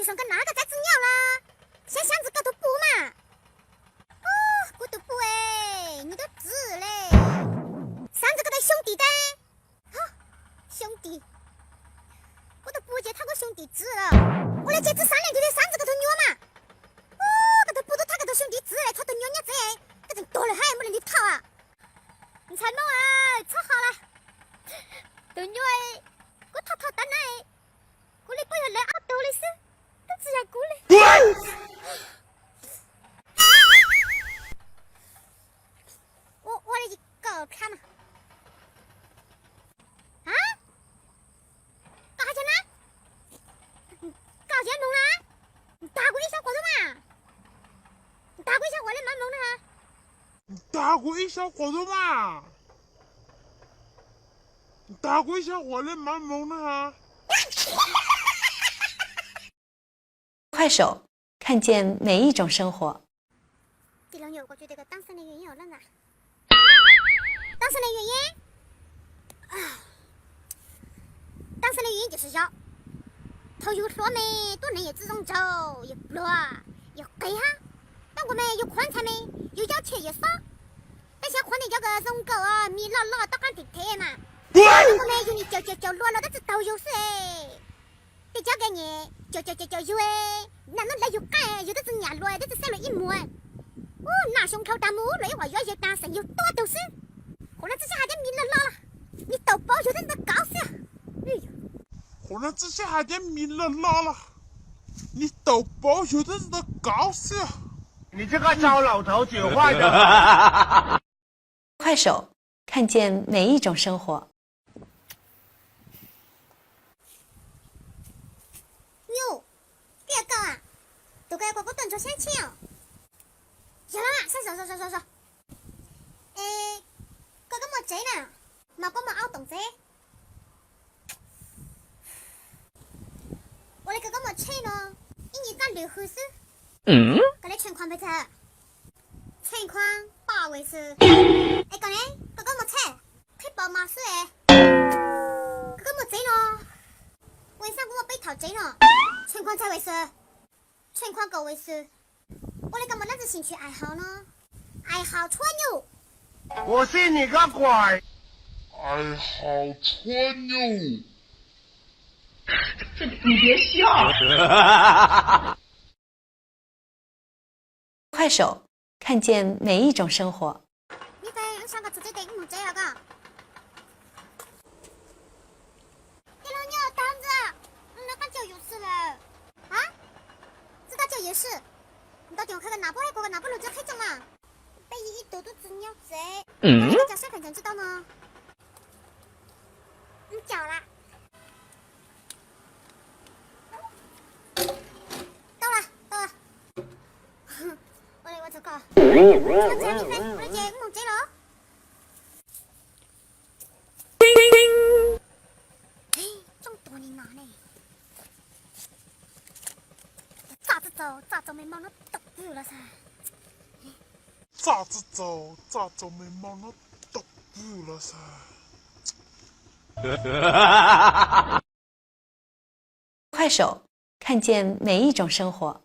就算跟哪个在子鸟了，先箱子搞头补嘛。哦，搞头补哎，你都知嘞。上次个对兄弟的，好、兄弟，我都不接他个兄弟子了。我来接子3年就得上次个头虐嘛。哦，个头补到他个头兄弟子嘞，他都虐子哎，这真多了还没人的讨啊。你猜么啊？吵好了，都虐哎，我讨单来，过来不要来阿斗的事，都只要过来。我来去搞看嘛。啊？搞啥去呢？搞啥弄啦？你打过一小伙子嘛？你打过一小伙子蛮猛的哈？打过一小伙子嘛？打过一小伙子蛮萌的哈。快手，看见每一种生活。第六年我觉得这个当生的原因有了呢。当生的原因啊，当生的原因就是要头有说没，多人也自动走，也不乱，也给哈。但我们有宽才没，有要钱也少。但想换的叫个送狗啊，米老老到干地铁嘛。我们有你999落了，但是都有事哎。得交给你999有哎，那侬来有干，有的是伢落，的是三了一模。哦，拿胸口打木雷话越越大声，有多都是。河南之下还点米了了，你都包有的搞笑。哎呦，河南之下还点米了了，你都包有的是搞笑。你这个糟老头子坏的。快手，看见每一种生活。哟，别搞啊！都该给我等着先请哦。行了，说。哎，哥哥莫这呢，毛哥莫熬动这。我的哥哥莫吹呢，一年攒6回事。哥的存款没拆，存款8位数。哎，哥呢？哥哥莫拆，可以报马数哎。哥哥莫这呢？为啥我被套这呢？存款3位数，存款9位数。我的干嘛那是兴趣爱好呢？爱好吹牛。我信你个鬼！爱好吹牛。你别笑。快手，看见每一种生活。你在上个自己的这样个？第六鸟当子，那个就有事了啊？知道就有事。你到电话看看哪部还过个哪部路就黑中嘛？被一朵朵子鸟贼。那个叫身份证知道吗？叫啦。到了。我这个。我这里面，我这弄这了。嘿，这么多你拿呢？咋走没忙了都不了噻。咋子走没忙了都不了噻。快手，看见每一种生活。